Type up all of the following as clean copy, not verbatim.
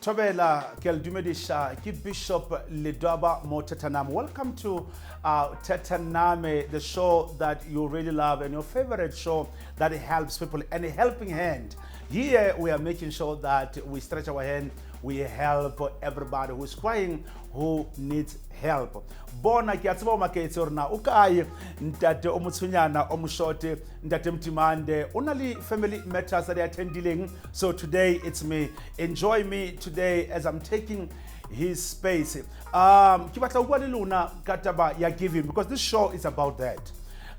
Tobela Keldumedisha, Bishop Lidwaba Motetaname. Welcome to Tetaname, the show that you really love and your favorite show that helps people and a helping hand. Here we are making sure that we stretch our hand, we help everybody who's crying, who needs help. Bona ke atseba maketse rona o kae ntate o motsunyana o moshote ntate mtimande onali family matters that attending. So today it's me. Enjoy me today as I'm taking his space. Ke batla o bua le lona ka taba ya giving because this show is about that.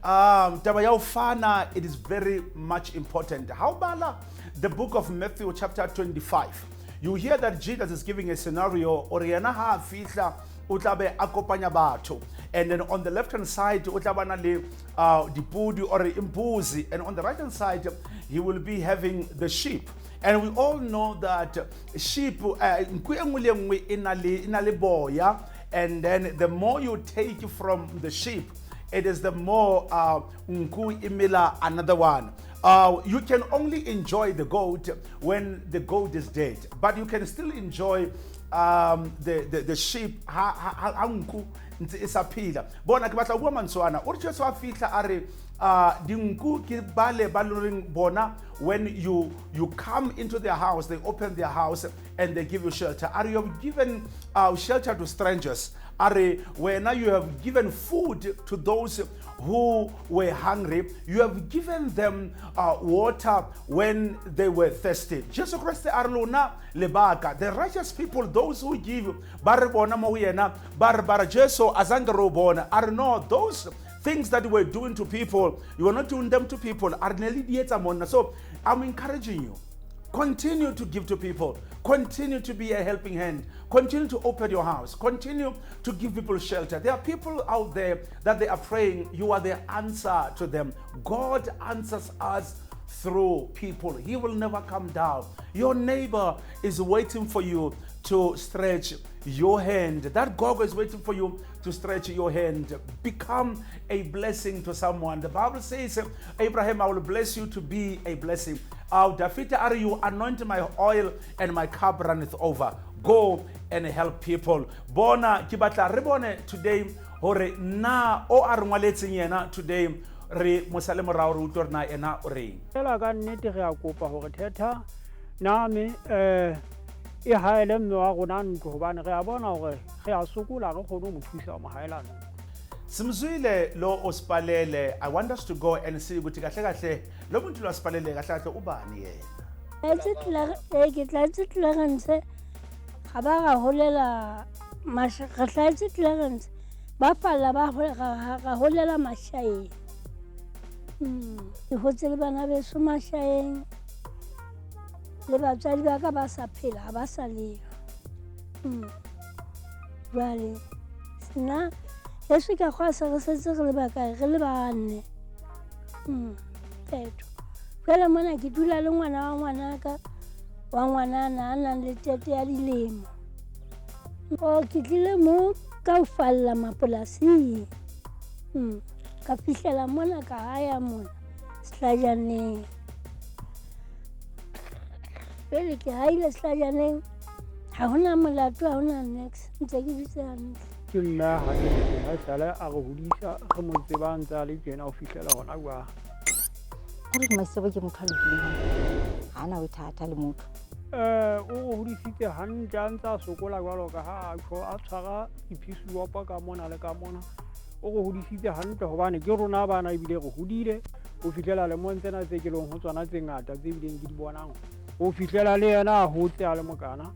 Taba ya ufana, it is very much important. How bala the book of Matthew chapter 25. You hear that Jesus is giving a scenario oriana ha fihla utlabe akopanya batho, and then on the left hand side utlabana le dipudi or imbuzi, and on the right hand side he will be having the sheep. And we all know that sheep inale boya, and then the more you take from the sheep, it is the more unku imila another one. You can only enjoy the goat when the goat is dead, but you can still enjoy the sheep unku isaphila. Bona ke batla bua manswana o re tshwa fihla are dinku ke bale baloring bona. When you come into their house, they open their house and they give you shelter. Are you have given shelter to strangers? Are when you have given food to those who were hungry, you have given them water when they were thirsty. Jesus Christ arlona lebaka. The righteous people, those who give barabona moyena barbara Jesu azangaro bona are not those things that you were doing to people, you are not doing them to people. So I'm encouraging you, continue to give to people, continue to be a helping hand, continue to open your house, continue to give people shelter. There are people out there that they are praying, you are the answer to them. God answers us through people. He will never come down. Your neighbor is waiting for you to stretch your hand. That God is waiting for you to stretch your hand. Become a blessing to someone. The Bible says, Abraham, I will bless you to be a blessing. Dafita, are you anoint my oil and my cup runneth over. Go and help people. Bona kibatla rebone today hore na o arngwaletseng yena today re mosalemo ra o utlwa na ena o reng. Ela ka nnete re a kopa hore theta name e haele mme wa rona ntlo hobane re a bona hore re a sokola re kgone mo thusa mo haelana. Simzwile lo ospalele. I want us to go and see ukuthi kahle kahle lo muntu lo ospalele kahle kahle ubani yena. Ke tlatse tlerense ga ba ga holela mashatlatse tlerense ba falla ba ga holela mashaeng. Ke hotse le bana be so mashaeng le batswadi ba ka ba sa phela ba sa le jwale sina yesu ka kwa sa re setse re le ba kae re le ba nne petro jwale mona ke dula le ngwana wa ngwanaka wa ngwanana a nang le tete ya dilemo o ke tlile mo ka o falla mapolasing ka fihlela mona ka haya mona Sehlajaneng. Pele ke haile Sehlajaneng ha hona molato ha hona next ntse ke bitse hantle. Ke nna ha ke ha sala a go hudisa go mo tseba ntsa le tsena o fihlela gona kwa. Re ke masebo ke motho a le hana o thata le motho. O hudisitse hantle a ntsa sokola jwalo ka ha a tshwara diphisuwa ka mona le ka mona. O go hudisitse hantle hobane ke rona bana ebile go hudile o fihlela le montsena tse ke leng ho tswana tse ngata tse bileng ke di bonang. O fihlela le yena ho tsa le mokana.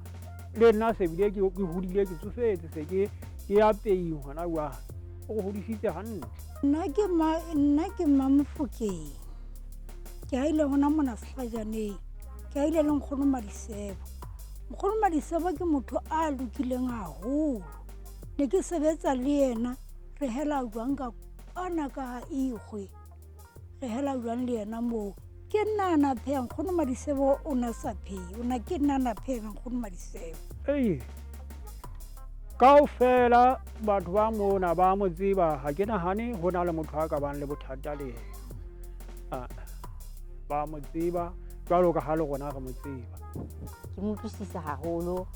Le nna se bile ke hudile ke tsofetse se ke ya pei hona wa o hudisitse hantle. Nna ke Mamofokeng. Ke a ile hona mona Sehlajaneng. Ke a ile le nkgono Madisebo. Nkgono Madisebo ke motho a lokileng haholo. Ne ke sebetsa le yena re hela jwang ka ana ka igwe. Re hela jwang le yena mo. Ke nana phe nkgono Madisebo o na sa phe. O na ke nana phe nkgono Madisebo. Kaofela batho ba mona ba mo tseba ha ke nahane hona le motho a ka bang le bothata le ba mo tseba jwalo ka ha le rona re mo tseba. Ke mo utlwisisa haholo.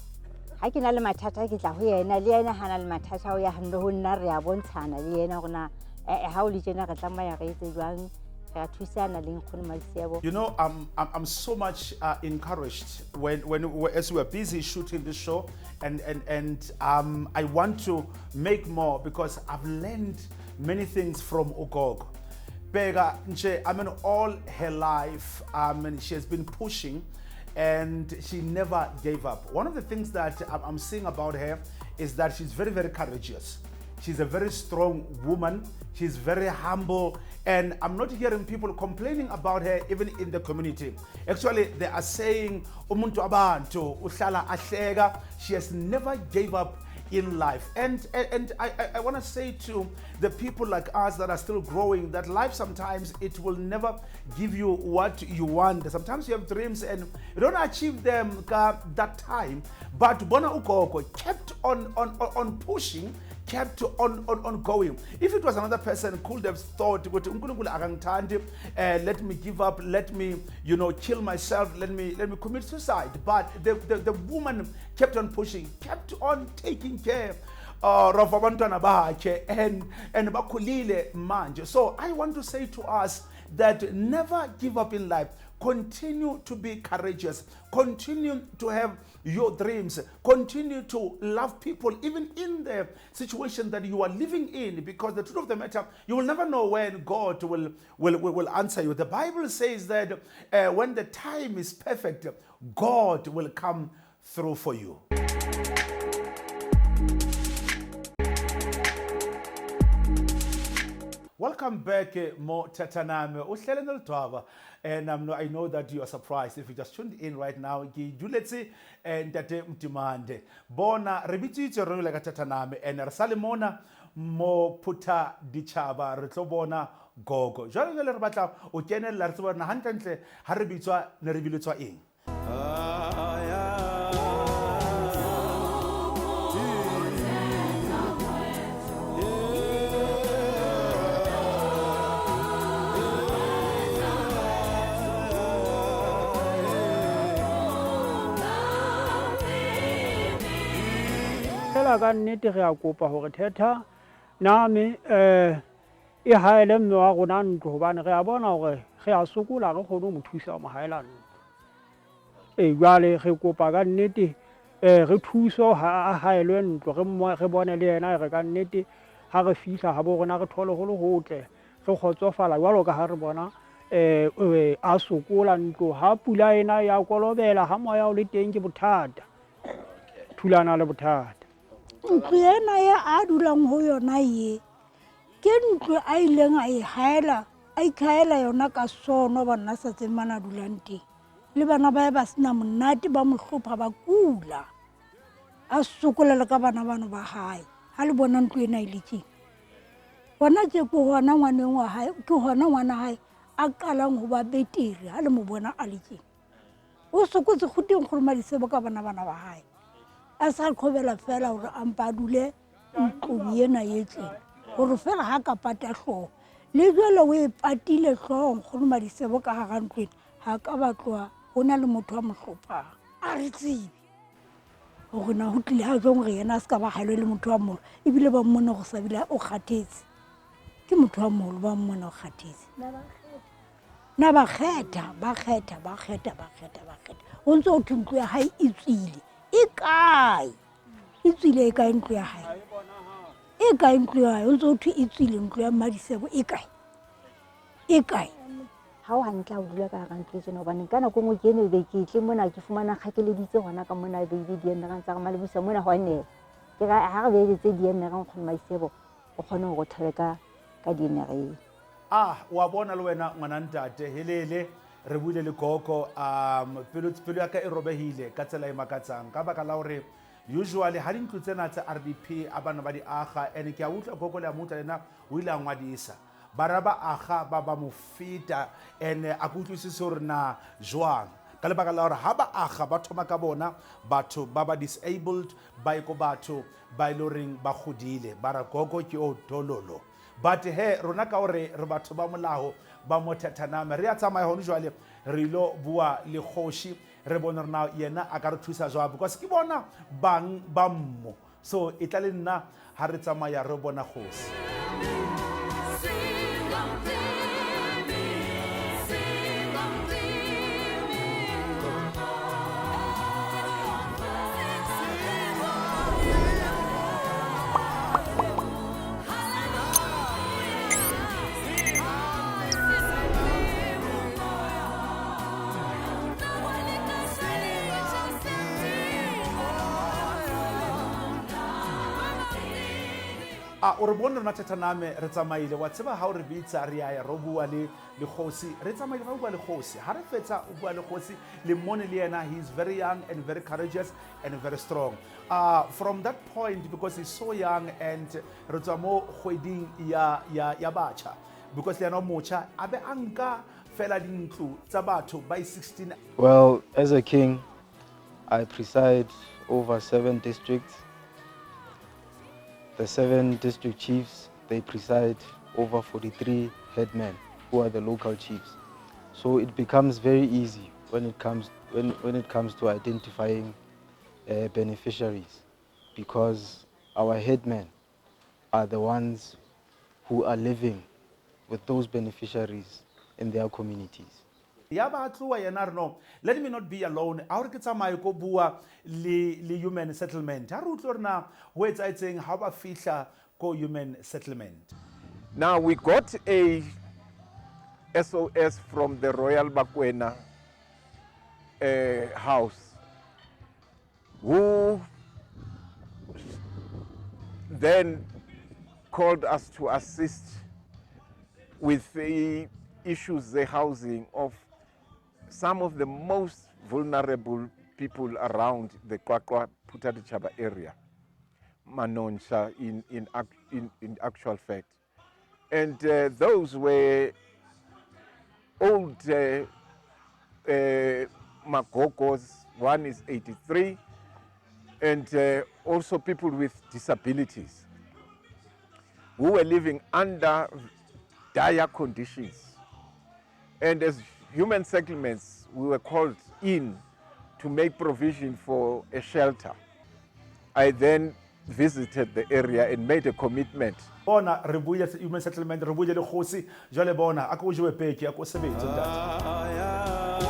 Ha ke na le mathata ke tla ho yena, le yena ha na le mathata o ya hande ho nna re a bontshana le yena hore na ha o le tjena re tlamaya re etse jwang. You know, I'm so much encouraged when as we are busy shooting this show, and I want to make more because I've learned many things from Ugogo. Bega, I mean, all her life, she has been pushing, and she never gave up. One of the things that I'm seeing about her is that she's very, very courageous. She's a very strong woman. She's very humble. And I'm not hearing people complaining about her even in the community. Actually, they are saying, umuntu abantu, uhlala ahleka. She has never gave up in life. And I want to say to the people like us that are still growing that life sometimes it will never give you what you want. Sometimes you have dreams and you don't achieve them that time. But Bona Ugogo kept on pushing, kept on going. If it was another person could have thought, let me give up, let me kill myself, let me commit suicide. But the woman kept on pushing, kept on taking care of abantwana bakhe and bakhulile manje. So I want to say to us that never give up in life. Continue to be courageous. Continue to have your dreams. Continue to love people, even in the situation that you are living in, because the truth of the matter, you will never know when God will answer you. The Bible says that when the time is perfect, God will come through for you. Welcome back, Mo Tataname. And I know that you are surprised if you just tuned in right now. Let's and Mtimande. Bona rebiti rongo like Tataname and Salimona Mo Puta Dichaba Retobona Gogo. Jolly Batla, Ukene Lartua Nahantantle, Haribitwa, Neribilutwa in. Ka nnete re a kopa hore Theta name e haele mme wa rona ntlo hobane re a bona hore re a sokola re kgone ho mo thusa mo haela ntlo. Jwale re kopa ka nnete re thuso ha haelwe ntlo re bone le yena re ka nnete ha re fihla ha bo rona re thole ho le hotle re kgotsofala jwalo ka ha re bona a sokola ntlo ha pula ena ya kolobela ha moya o le teng ke bothata thulana le bothata. Ntlo ena ya a dulang ho yona ye ke ntlo a ileng a ikhaela yona ka sono bana sa tsemana dulang teng le bana ba ba sena monate ba mohlopha ba kula a sokolela ka bana bano ba hae ha le bona ntlo ena ile teng bona ke go hona ngwaneng wa hae ke hona ngwana hae a qalang ho ba betere ha le mo bona a le teng o sokotse khuteng khuruma disebo ka bana ba hae a sa khobela fela hore ampa dule ntlo ena yetse hore fela ha ka pata hlo le jwale o e patile hlong khuruma disebo ka ha ntlo ha ka batlwa hona le motho wa mohlopha a re tsibi hore na ho tlile ha jong re yena a ska ba haelo le motho wa mo ebile ba mmona go sabila o khathetse ke motho wa mo ba mmona o khathetse na ba khetha o ntse o thuntlo ya hae e tswile e kae e tswile e kae ntlo ya hae e kae ntlo ya hae o ntse o thu e tswile ntlo ya Madisebo e kae ha o hantla o dula ka ga ntlo tsena hobane kana go mo kene be ke tle mona ke fumana khakeleditse gona ka mona baby di ena ga tsa ga malebusa mona go ne ke ga ha re be tse di ena ga go Madisebo o kgone go theleka ka di ena re wa bona le wena ngwana ntate helele re buile le gogo pelo ya ka e robehile ka tsela e makatsang ka baka la hore usually ha dintlo tsena tsa RDP a bana ba di aga and ke a utlwa gogo le a motla lena o ile a ngwadisa baraba aga ba mo fita and a kutlwisise hore na jwang ka lebaka la hore ha ba aga ba thoma ka bona batho ba ba disabled ba iko batho ba iloring ba godile bara gogo ke o tololo but he rona ka hore re batho ba molao ba mo Thathaname re a tsamaya hone jwale re lo bua le kgoshi re bona rena yena a ka re thusa jwa because ke bona bang ba mmo so e tla le nna ha re tsamaya re bona kgosi. O re bone rona Thathaname re tsamaile wa tseba ha o re bitsa re ya ro bua le kgosi re tsamaile ra bua le kgosi ha re fetsa o bua le kgosi le mone le yena he is very young and very courageous and very strong from that point because he's so young and re tswa mo kgweding ya batjha because le yena mocha abe anka fela dintlu tsa batho by 16. Well, as a king I preside over 7 districts. The 7 district chiefs, they preside over 43 headmen who are the local chiefs. So it becomes very easy when it comes to identifying beneficiaries because our headmen are the ones who are living with those beneficiaries in their communities. Let me not be alone. Our ke ko bua le human settlement. Ha re utlwe rena ho etsaetseng ha ba fihla ko human settlement. Now we got a SOS from the Royal Bakwena house who then called us to assist with the issues, the housing of some of the most vulnerable people around the QwaQwa Phuthaditjhaba area, Manonsha in actual fact. And those were old Magogos, one is 83, and also people with disabilities who were living under dire conditions. And as human settlements, we were called in to make provision for a shelter. I then visited the area and made a commitment. Bona re buile human settlement re buile le kgosi jwale bona a ko jewe peki a ko sebetse ntate.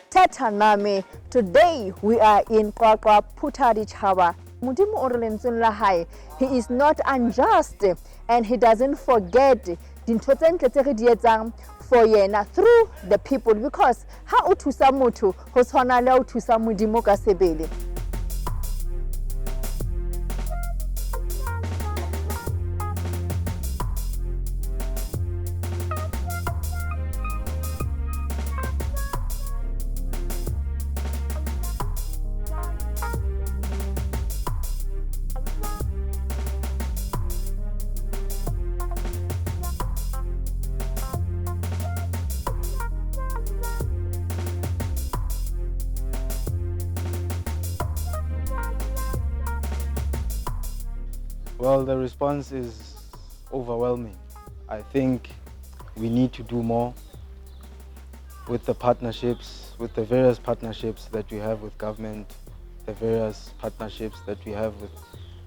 Thathaname. Today we are in QwaQwa Phuthaditjhaba. Modimo o re lentsweng la hae, he is not unjust and he doesn't forget dintho tse ntle tse re di etsang for yena through the people, because ha o thusa motho ho tshwana le o thusa modimo ka sebele. Well, the response is overwhelming. I think we need to do more with the partnerships, with the various partnerships that we have with government, the various partnerships that we have with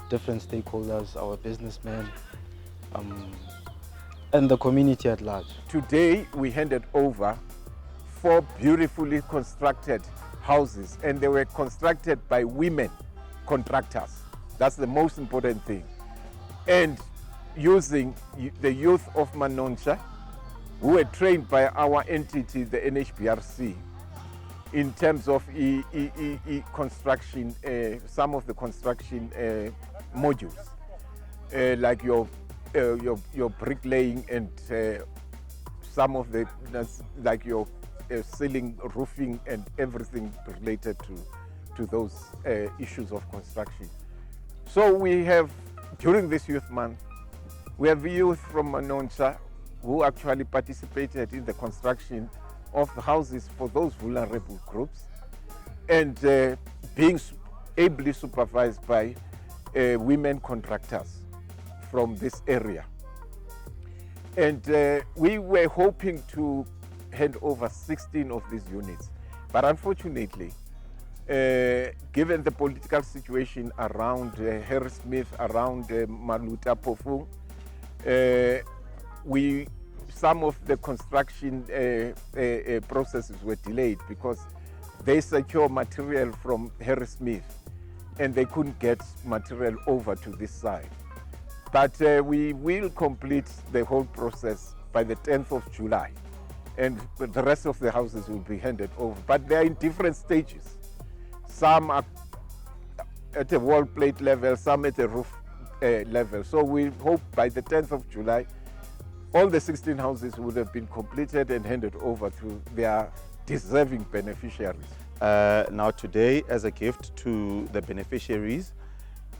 different stakeholders, our businessmen, and the community at large. Today we handed over 4 beautifully constructed houses, and they were constructed by women contractors. That's the most important thing. And using the youth of Manontsha, who were trained by our entity, the NHBRC, in terms of construction, some of the construction modules, like your bricklaying and some of the, like your ceiling, roofing, and everything related to those issues of construction. So we have, during this youth month, we have youth from Manontsha who actually participated in the construction of the houses for those vulnerable groups, and being ably supervised by women contractors from this area. And we were hoping to hand over 16 of these units, but unfortunately, given the political situation around Harrismith, around Maluta Pofung, some of the construction processes were delayed because they secure material from Harrismith and they couldn't get material over to this side. But we will complete the whole process by the 10th of July, and the rest of the houses will be handed over. But they are in different stages. Some are at a wall plate level, some at a roof level. So we hope by the 10th of July, all the 16 houses would have been completed and handed over to their deserving beneficiaries. Now today, as a gift to the beneficiaries,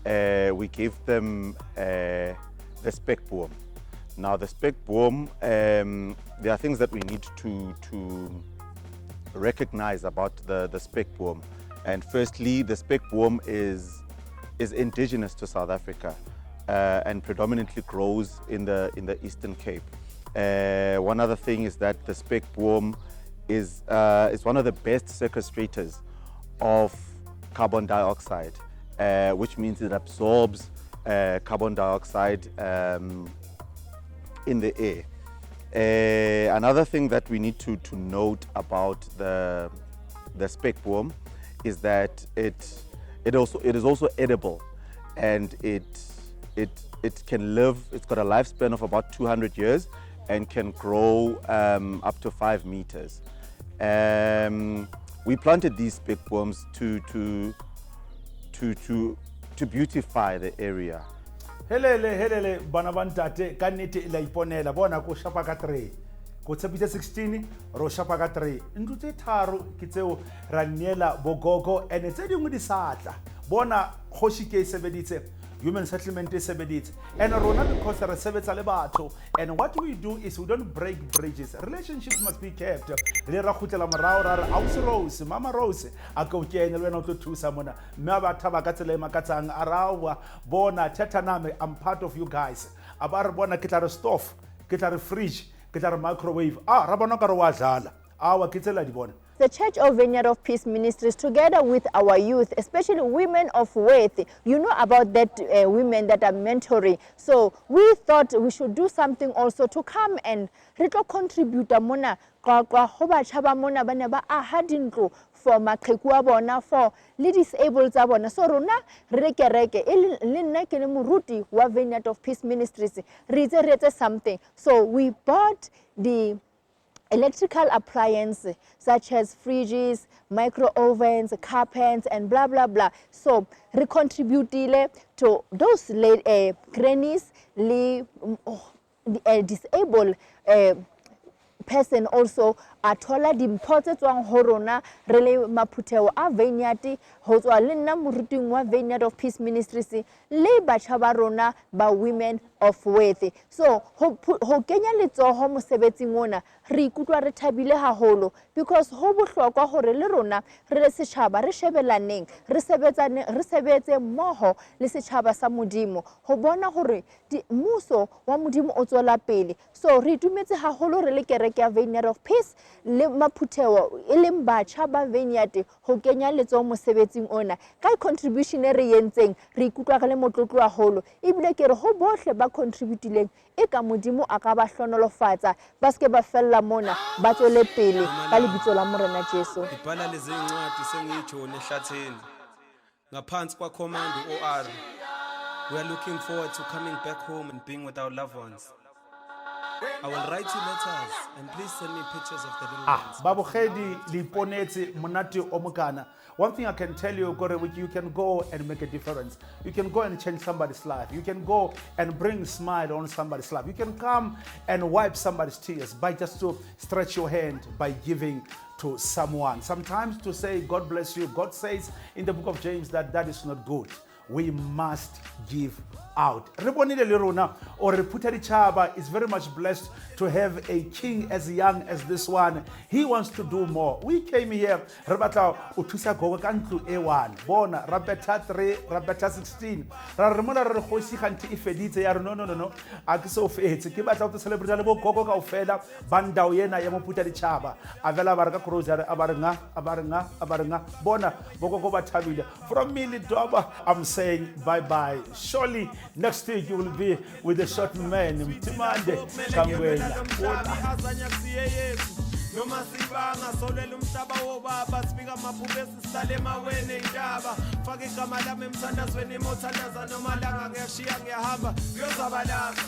we gave them the spec boom. Now the spec boom, there are things that we need to recognize about the spec boom. And firstly, the spec boom is indigenous to South Africa and predominantly grows in the Eastern Cape. One other thing is that the spec boom is one of the best sequestrators of carbon dioxide, which means it absorbs carbon dioxide in the air. Another thing that we need to note about the spec boom is that it is also edible, and it can live. It's got a lifespan of about 200 years and can grow up to 5 meters. We planted these spec boom to beautify the area. Helele bana ba ntate ka nnete la iponela bona ko shapa ka 3 ko tsepitse 16 ro shapa ka 3 ntlo tse tharo ke tseo ra neela bogogo ene tse dingwe di satla bona khoshi ke sebeditse human settlement is sebeditse and rona because re sebetsa le batho, and what we do is we don't break bridges. Relationships must be kept. Le ra khutela morao ra Ausi Rose, Mama Rose a go kene le wena o tlo thusa mona mme ba thaba ka tsela e makatsang arawa bona theta name. I'm part of you guys. Aba re bona ke tla re stove, ke tla re fridge, ke tla re microwave ra bona ka re wa dlala awa ke tsela di bona. The Church of Vineyard of Peace Ministries, together with our youth, especially women of worth, you know about that women that are mentoring. So we thought we should do something also to come and contribute mona mona bana ba ahadintlo for maqheku bona, for le disabled tsa bona. So rona re reke le nna ke le moruti wa Vineyard of Peace Ministries re itse something. So we bought the electrical appliances such as fridges, micro ovens, carpets, and blah blah blah. So we contribute to those grannies, disabled person also atola dimphotse tswang ho rona re le maphuteo a Vineyard ho tswa le nna moruting wa Vineyard of Peace Ministries le batjha ba rona ba women of worth. So ho kenya letsoho mosebetsing ona re ikutlwa re thabile haholo because ho bohlokwa hore le rona re le setjhaba re shebelaneng re sebetse mmoho le setjhaba sa Modimo ho bona hore mmuso wa Modimo o tswela pele. So re itumetse haholo re le kereke ya Vineyard of Peace le Maphuthego e leng batjha ba Vineyard ho kenya letsoho mosebetsing ona ka contribution e re yentseng re ikutlwa re le motlotlo haholo ebile ke re ho bohle ba contributileng e ka Modimo a ka ba hlonolofatsa ba ske ba fella mona ba tswele pele ka lebitso la Morena Jesu. Ibhala lezi incwadi sengitsho nehlatheni ngaphansi kwa command OR. We are looking forward to coming back home and being with our loved ones. I will write you letters and please send me pictures of the little ones. Babogedi liponetse monate omokana. One thing I can tell you, you can go and make a difference. You can go and change somebody's life. You can go and bring a smile on somebody's life. You can come and wipe somebody's tears by just to stretch your hand by giving to someone. Sometimes to say, God bless you. God says in the book of James that is not good. We must give out. Rebonile Lirona or Reputari Chaba is very much blessed to have a king as young as this one. He wants to do more. We came here, Rabata Utusa Gogantu A1, Bona, Rabeta 3, Rabeta 16. Ramona Rosi Hanti Ifedite, no. Axo Fates, Kibata to celebrate Gogo Feda, Bandawena, Yamoputari Chaba, Avela Barga Cruiser, Abaranga, Bona, Bogoba Tavida. From me, Lidoba, I'm saying bye-bye. Surely next week you will be with the short man, Timande Kangwela. Noma sibanga solela umhlaba wobaba sifika amabhube sisale emaweni indaba faka igama lami emthandazweni emothandaza noma langa ngiyashiya ngiyahamba kuyozabalanga.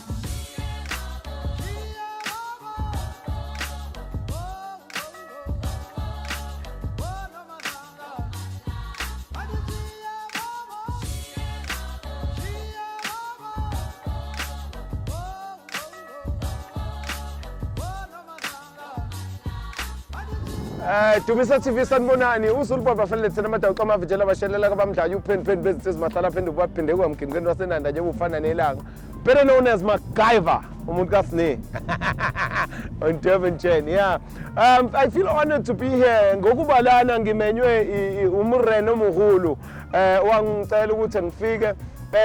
Tumisa TV sanibonani usulubaba fanele thina madawu kamavijela bashelela kabamdlaya upen business mahlala phinde baphinde kwamkini wasenanda nje ufana nelanga better known as MacGyver umuntu kasine on Durban Chain. Yeah, I feel honored to be here ngokubalana ngimenywe umureno muhulu wangicela ukuthi ngifike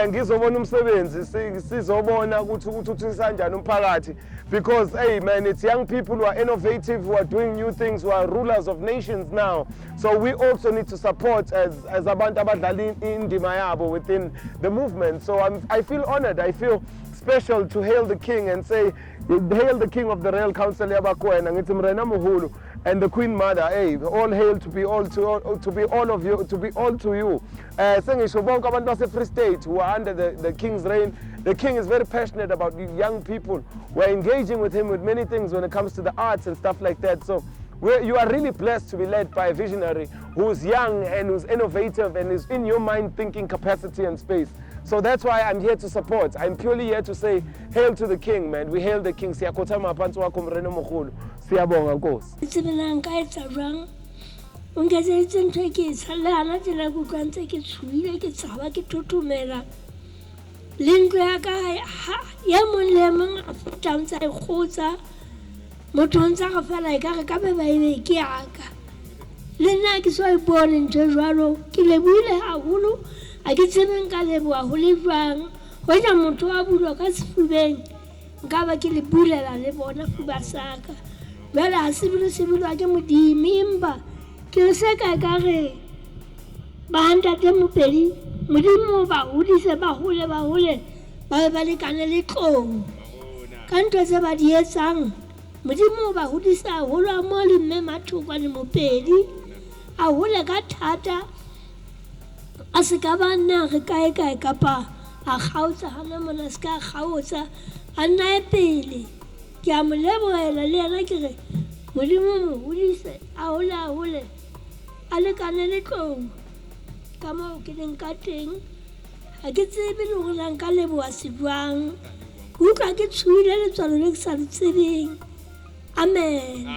ngizobona umsebenzi sizobona ukuthi uthuthisa kanjani umphakathi because hey man, it's young people who are innovative, who are doing new things, who are rulers of nations now. So we also need to support as abantu abadlala indima yabo within the movement. So I feel honored, I feel special to hail the king and say hail the king of the Royal Council yabakwena ngithi Mrena Muhulu and the Queen Mother. Hey, all hail to be all of you, to be all to you. Sengisho bonke abantu base Free State who are under the king's reign. The king is very passionate about young people. We're engaging with him with many things when it comes to the arts and stuff like that. So you are really blessed to be led by a visionary who's young and who's innovative and is in your mind thinking capacity and space. So that's why I'm here to support. I'm purely here to say hail to the king, man. We hail the king. Siyakhotama phansi wakho Mrena Muhulu. Siyabonga Nkosi. Tsebela nka etsa jwang o nketse ntse ke tsalana tsela go kwantse ke tshwile ke tsaba ke totomela lengwe ya ka ya monle a futantsa e khotsa motho ntsa ga fela e ka re ka be ba ebe ke aka le nna ke so e bone ntse jwalo ke lebuile haholo a ke tsebeng ka leboa ho le jwang ho ja motho wa bulo ka sefubeng nka ba ke le bulela le bona fuba saka bela ha sebilo ke modimi imba ke re se ka re ba handa te mopedi modimo ba hodise ba hole ba le kana le tlong ka ntwe tse ba di etsang modimo ba hodisa holo mo le mme mathokwa le mopedi a hole ka thata a se ka ba nna re kae kapa a kgaotsa hana mona se ka kgaotsa a nna e pele ke a mo leboela le yena ke re modimo mo hodise a hole a le kana le tlong ka mo ke leng ka teng a ke tsebe le gore nka leboa se jwang utlwa ke tshwile letswalo le ke sa le tsebeng amen.